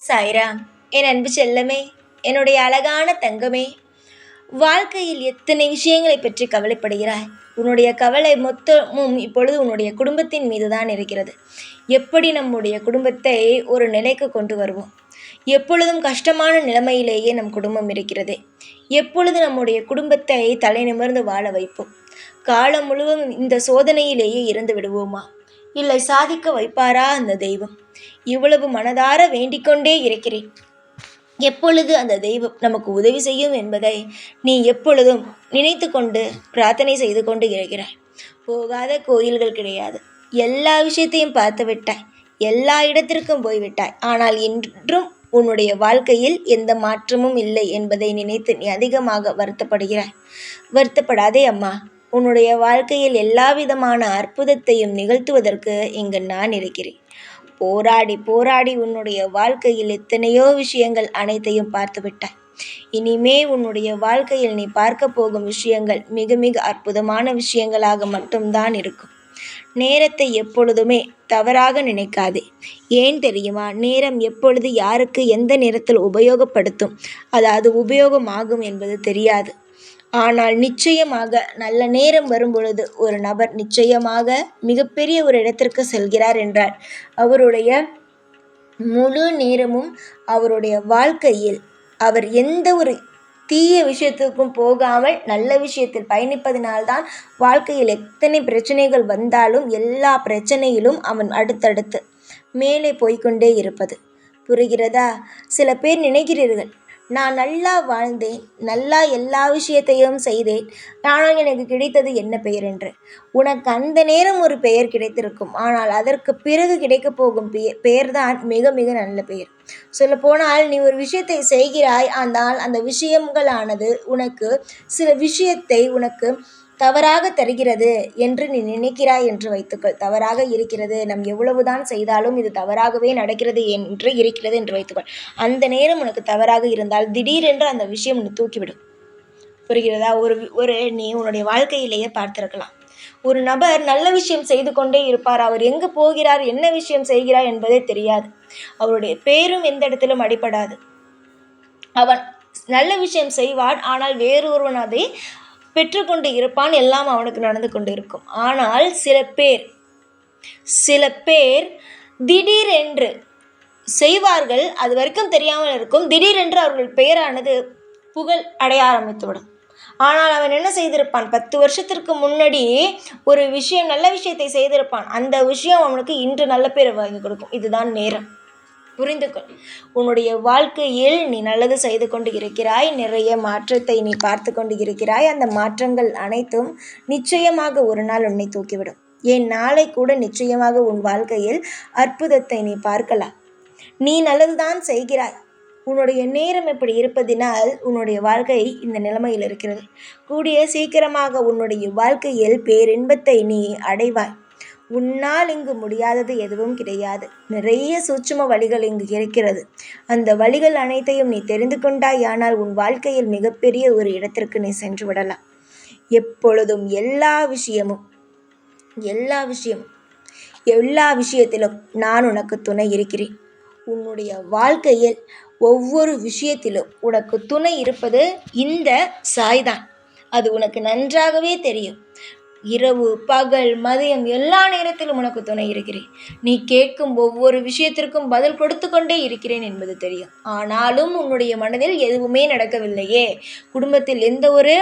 சாய்ராம். என் அன்பு செல்லமே, என்னுடைய அழகான தங்கமே, வாழ்க்கையில் எத்தனை விஷயங்களை பற்றி கவலைப்படுகிறாய். உன்னுடைய கவலை மொத்தமும் இப்பொழுது உன்னுடைய குடும்பத்தின் மீது தான் இருக்கிறது. எப்படி நம்முடைய குடும்பத்தை ஒரு நிலைக்கு கொண்டு வருவோம்? எப்பொழுதும் கஷ்டமான நிலைமையிலேயே நம் குடும்பம் இருக்கிறது. எப்பொழுது நம்முடைய குடும்பத்தை தலை நிமிர்ந்து வாழ வைப்போம்? காலம் முழுவதும் இந்த சோதனையிலேயே இருந்து விடுவோமா? இல்லை சாதிக்க வைப்பாரா அந்த தெய்வம்? இவ்வளவு மனதார வேண்டிக்கொண்டே இருக்கிறேன். எப்பொழுது அந்த தெய்வம் நமக்கு உதவி செய்யும் என்பதை நீ எப்பொழுதும் நினைத்து கொண்டு பிரார்த்தனை செய்து கொண்டு இருக்கிறாய். போகாத கோயில்கள் கிடையாது. எல்லா விஷயத்தையும் பார்த்து விட்டாய். எல்லா இடத்திற்கும் போய்விட்டாய். ஆனால் இன்றும் உன்னுடைய வாழ்க்கையில் எந்த மாற்றமும் இல்லை என்பதை நினைத்து நீ அதிகமாக வருத்தப்படுகிறாய். வருத்தப்படாதே அம்மா. உன்னுடைய வாழ்க்கையில் எல்லா விதமான அற்புதத்தையும் நிகழ்த்துவதற்கு இங்கு நான் இருக்கிறேன். போராடி போராடி உன்னுடைய வாழ்க்கையில் எத்தனையோ விஷயங்கள் அனைத்தையும் பார்த்து விட்டாய். இனிமே உன்னுடைய வாழ்க்கையில் நீ பார்க்க போகும் விஷயங்கள் மிக மிக அற்புதமான விஷயங்களாக மட்டும்தான் இருக்கும். நேரத்தை எப்பொழுதுமே தவறாக நினைக்காதே. ஏன் தெரியுமா? நேரம் எப்பொழுது யாருக்கு எந்த நேரத்தில் உபயோகப்படுத்தும், அதாவது உபயோகமாகும் என்பது தெரியாது. ஆனால் நிச்சயமாக நல்ல நேரம் வரும்பொழுது ஒரு நபர் நிச்சயமாக மிகப்பெரிய ஒரு இடத்திற்கு செல்கிறார் என்றால் அவருடைய முழு நேரமும் அவருடைய வாழ்க்கையில் அவர் எந்த ஒரு தீய விஷயத்துக்கும் போகாமல் நல்ல விஷயத்தில் பயணிப்பதினால்தான் வாழ்க்கையில் எத்தனை பிரச்சனைகள் வந்தாலும் எல்லா பிரச்சனையிலும் அவன் அடுத்தடுத்து மேலே போய்கொண்டே இருப்பது. புரிகிறதா? சில பேர் நினைக்கிறீர்கள், நான் நல்லா வாழ்ந்தேன், நல்லா எல்லா விஷயத்தையும் செய்தேன், ஆனால் எனக்கு கிடைத்தது என்ன பெயர் என்று. உனக்கு அந்த நேரம் ஒரு பெயர் கிடைத்திருக்கும். ஆனால் அதற்கு பிறகு கிடைக்கப் போகும் பெயர்தான் மிக மிக நல்ல பெயர். சொல்லப்போனால் நீ ஒரு விஷயத்தை செய்கிறாய், ஆனால் அந்த விஷயங்களானது உனக்கு சில விஷயத்தை உனக்கு தவறாக தருகிறது என்று நீ நினைக்கிறாய் என்று வைத்துக்கொள். தவறாக இருக்கிறது, நம் எவ்வளவுதான் செய்தாலும் இது தவறாகவே நடக்கிறது என்று இருக்கிறது என்று வைத்துக்கொள். அந்த நேரம் உனக்கு தவறாக இருந்தால் திடீரென்று அந்த விஷயம் உன்னை தூக்கிவிடும். புரிகிறதா? நீ உன்னுடைய வாழ்க்கையிலேயே பார்த்திருக்கலாம். ஒரு நபர் நல்ல விஷயம் செய்து கொண்டே இருப்பார். அவர் எங்கு போகிறார், என்ன விஷயம் செய்கிறார் என்பதே தெரியாது. அவருடைய பேரும் எந்த இடத்திலும் அடிபடாது. அவன் நல்ல விஷயம் செய்வான், ஆனால் வேறொருவன் அதை பெற்றுக்கொண்டு இருப்பான். எல்லாம் அவனுக்கு நடந்து கொண்டு இருக்கும். ஆனால் சில பேர் திடீரென்று செய்வார்கள், அது வரைக்கும் தெரியாமல் இருக்கும். திடீரென்று அவர்கள் பெயரானது புகழ் அடைய ஆரம்பித்துவிடும். ஆனால் அவன் என்ன செய்திருப்பான்? 10 வருஷத்திற்கு முன்னாடி ஒரு விஷயம், நல்ல விஷயத்தை செய்திருப்பான். அந்த விஷயம் அவனுக்கு இன்று நல்ல பேரை வாங்கி கொடுக்கும். இதுதான் நேரம். புரிந்துகொள். உன்னுடைய வாழ்க்கையில் நீ நல்லது செய்து கொண்டு இருக்கிறாய். நிறைய மாற்றத்தை நீ பார்த்து கொண்டு இருக்கிறாய். அந்த மாற்றங்கள் அனைத்தும் நிச்சயமாக ஒரு நாள் உன்னை தூக்கிவிடும். ஏன், நாளை கூட நிச்சயமாக உன் வாழ்க்கையில் அற்புதத்தை நீ பார்க்கலாம். நீ நல்லதுதான் செய்கிறாய். உன்னுடைய நேரம் இப்படி இருப்பதினால் உன்னுடைய வாழ்க்கை இந்த நிலைமையில் இருக்கிறது. கூடிய சீக்கிரமாக உன்னுடைய வாழ்க்கையில் பேரின்பத்தை நீ அடைவாய். உன்னால் இங்கு முடியாதது எதுவும் கிடையாது. நிறைய சூட்சும வழிகள் இங்கு இருக்கிறது. அந்த வழிகள் அனைத்தையும் நீ தெரிந்து கொண்டாயானால் உன் வாழ்க்கையில் மிகப்பெரிய ஒரு இடத்திற்கு நீ சென்று விடலாம். எப்பொழுதும் எல்லா விஷயத்திலும் நான் உனக்கு துணை இருக்கிறேன். உன்னுடைய வாழ்க்கையில் ஒவ்வொரு விஷயத்திலும் உனக்கு துணை இருப்பது இந்த சாய்தான். அது உனக்கு நன்றாகவே தெரியும். இரவு, பகல், மதியம் எல்லா நேரத்திலும் உனக்கு துணை இருக்கிறேன். நீ கேட்கும் ஒவ்வொரு விஷயத்திற்கும் பதில் கொடுத்து கொண்டே இருக்கிறேன் என்பது தெரியும். ஆனாலும் உன்னுடைய மனதில் எதுவுமே நடக்கவில்லையே, குடும்பத்தில் எந்த ஒரு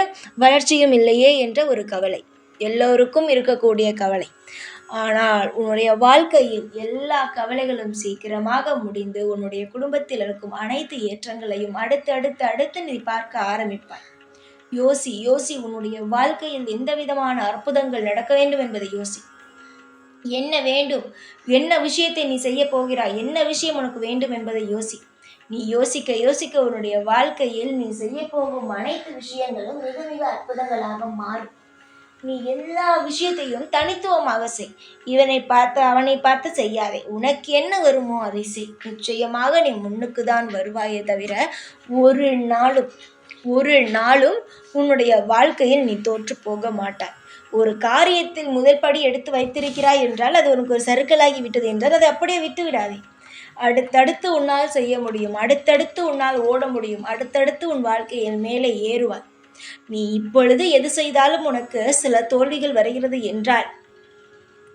வளர்ச்சியும் இல்லையே என்ற ஒரு கவலை எல்லோருக்கும் இருக்கக்கூடிய கவலை. ஆனால் உன்னுடைய வாழ்க்கையில் எல்லா கவலைகளும் சீக்கிரமாக முடிந்து உன்னுடைய குடும்பத்தில் இருக்கும் அனைத்து ஏற்றங்களையும் அடுத்து நீ பார்க்க ஆரம்பிப்பாய். யோசி. உன்னுடைய வாழ்க்கையில் எந்த விதமான அற்புதங்கள் நடக்க வேண்டும் என்பதை யோசி. என்ன வேண்டும், என்ன விஷயத்தை நீ செய்ய போகிறாய், என்ன விஷயம் உனக்கு வேண்டும் என்பதை யோசி. நீ யோசிக்க உன்னுடைய வாழ்க்கையில் நீ செய்ய போகும் அனைத்து விஷயங்களும் மிக மிக அற்புதங்களாக மாறும். நீ எல்லா விஷயத்தையும் தனித்துவமாக செய். இவனை பார்த்து அவனை பார்த்து செய்யாதே. உனக்கு என்ன வருமோ அதை செய். நிச்சயமாக நீ முன்னுக்கு தான் வருவாயே தவிர ஒரு நாளும் உன்னுடைய வாழ்க்கையில் நீ தோற்று போக மாட்டாய். ஒரு காரியத்தில் முதல் படி எடுத்து வைத்திருக்கிறாய் என்றால் அது உனக்கு ஒரு சறுக்கலாகி விட்டது என்றால் அதை அப்படியே விட்டு விடாதே. அடுத்தடுத்து உன்னால் செய்ய முடியும், அடுத்தடுத்து உன்னால் ஓட முடியும், அடுத்தடுத்து உன் வாழ்க்கையில் மேலே ஏறுவாய். நீ இப்பொழுது எது செய்தாலும் உனக்கு சில தோல்விகள் வருகிறது என்றால்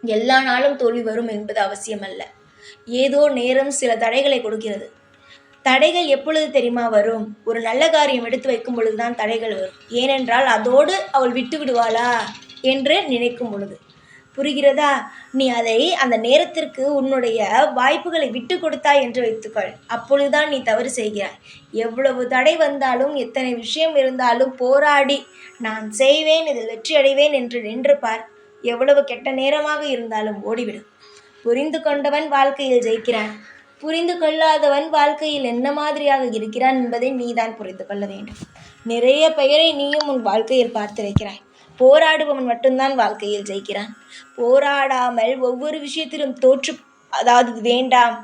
எல்லா நாளும் தோல்வி வரும் என்பது அவசியமல்ல. ஏதோ நேரம் சில தடைகளை கொடுக்கிறது. தடைகள் எப்பொழுது தெரியுமா வரும்? ஒரு நல்ல காரியம் எடுத்து வைக்கும் பொழுதுதான் தடைகள் வரும். ஏனென்றால் அதோடு அவள் விட்டு விடுவாளா என்று நினைக்கும் பொழுது. புரிகிறதா? நீ அதை அந்த நேரத்திற்கு உன்னுடைய வாய்ப்புகளை விட்டு கொடுத்தாய் என்று வைத்துக்கொள். அப்பொழுதுதான் நீ தவறு செய்கிறாய். எவ்வளவு தடை வந்தாலும், எத்தனை விஷயம் இருந்தாலும் போராடி நான் செய்வேன், இதில் வெற்றி அடைவேன் என்று நின்று பார். எவ்வளவு கெட்ட நேரமாக இருந்தாலும் ஓடிவிடும். புரிந்து கொண்டவன் வாழ்க்கையில் ஜெயிக்கிறான். புரிந்து கொள்ளாதவன் வாழ்க்கையில் என்ன மாதிரியாக இருக்கிறான் என்பதை நீதான் புரிந்து கொள்ள வேண்டும். நிறைய பெயரை நீயும் உன் வாழ்க்கையில் பார்த்திருக்கிறாய். போராடுபவன் மட்டும்தான் வாழ்க்கையில் ஜெயிக்கிறான். போராடாமல் ஒவ்வொரு விஷயத்திலும் அதாவது இது வேண்டாம்,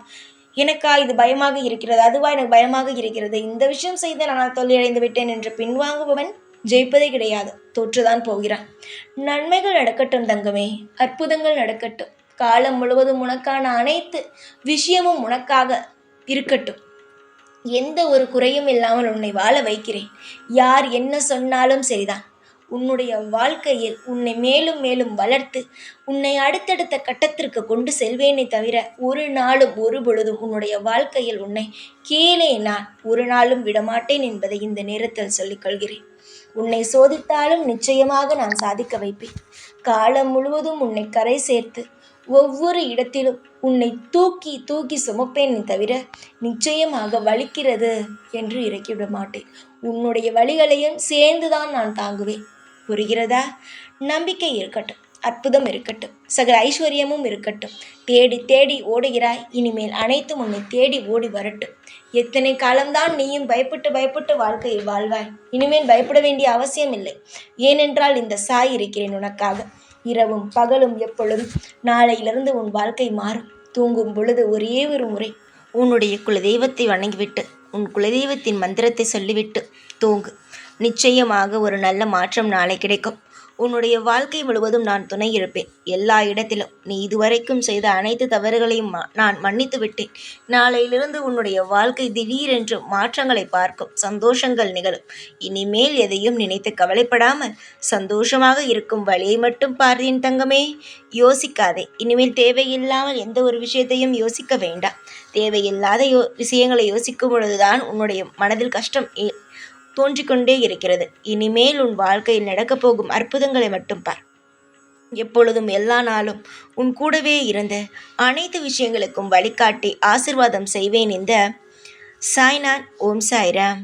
எனக்கா இது பயமாக இருக்கிறது, அதுவா எனக்கு பயமாக இருக்கிறது, இந்த விஷயம் செய்து நான் தோல்வியடைந்து விட்டேன் என்று பின்வாங்குபவன் ஜெயிப்பதே கிடையாது, தோற்றுதான் போகிறான். நன்மைகள் நடக்கட்டும் தங்கமே, அற்புதங்கள் நடக்கட்டும். காலம் முழுவதும் உனக்கான அனைத்து விஷயமும் உனக்காக இருக்கட்டும். எந்த ஒரு குறையும் இல்லாமல் உன்னை வாழ வைக்கிறேன். யார் என்ன சொன்னாலும் சரிதான். உன்னுடைய வாழ்க்கையில் உன்னை மேலும் மேலும் வளர்த்து உன்னை அடுத்தடுத்த கட்டத்திற்கு கொண்டு செல்வேனே தவிர ஒரு நாளும் ஒரு பொழுதும் உன்னுடைய வாழ்க்கையில் உன்னை கீழே நான் ஒரு நாளும் விடமாட்டேன் என்பதை இந்த நேரத்தில் சொல்லிக்கொள்கிறேன். உன்னை சோதித்தாலும் நிச்சயமாக நான் சாதிக்க வைப்பேன். காலம் முழுவதும் உன்னை கரை சேர்த்து ஒவ்வொரு இடத்திலும் உன்னை தூக்கி தூக்கி சுமப்பேன் தவிர நிச்சயமாக வலிக்கிறது என்று இறக்கிவிட மாட்டேன். உன்னுடைய வழிகளையும் சேர்ந்துதான் நான் தாங்குவேன். புரிகிறதா? நம்பிக்கை இருக்கட்டும், அற்புதம் இருக்கட்டும், சகல ஐஸ்வர்யமும் இருக்கட்டும். தேடி தேடி ஓடுகிறாய், இனிமேல் அனைத்தும் உன்னை தேடி ஓடி வரட்டும். எத்தனை காலம்தான் நீயும் பயப்பட்டு பயப்பட்டு வாழ்க்கையில் வாழ்வாய்? இனிமேல் பயப்பட வேண்டிய அவசியம் இல்லை. ஏனென்றால் இந்த சாய் இருக்கிறேன் உனக்காக. இரவும் பகலும் எப்பொழுதும். நாளையிலிருந்து உன் வாழ்க்கை மாறும். தூங்கும் பொழுது ஒரே ஒரு முறை உன்னுடைய குலதெய்வத்தை வணங்கிவிட்டு உன் குலதெய்வத்தின் மந்திரத்தை சொல்லிவிட்டு தூங்கு. நிச்சயமாக ஒரு நல்ல மாற்றம் நாளை கிடைக்கும். உன்னுடைய வாழ்க்கை முழுவதும் நான் துணை இருப்பேன். எல்லா இடத்திலும் நீ இதுவரைக்கும் செய்த அனைத்து தவறுகளையும் நான் மன்னித்து விட்டேன். நாளையிலிருந்து உன்னுடைய வாழ்க்கை திடீரென்று மாற்றங்களை பார்க்கும். சந்தோஷங்கள் நிகழும். இனிமேல் எதையும் நினைத்து கவலைப்படாமல் சந்தோஷமாக இருக்கும் வழியை மட்டும் பார் என் தங்கமே. யோசிக்காதே. இனிமேல் தேவையில்லாமல் எந்த ஒரு விஷயத்தையும் யோசிக்க வேண்டாம். தேவையில்லாத விஷயங்களை யோசிக்கும் பொழுதுதான் உன்னுடைய மனதில் கஷ்டம் தோன்றிக்கொண்டே இருக்கிறது. இனிமேல் உன் வாழ்க்கையில் நடக்கப் போகும் அற்புதங்களை மட்டும் பார். எப்பொழுதும் எல்லா நாளும் உன் கூடவே இருந்து அனைத்து விஷயங்களுக்கும் வழிகாட்டி ஆசிர்வாதம் செய்வேன். இந்த சாய்நாத். ஓம் சாய்ராம்.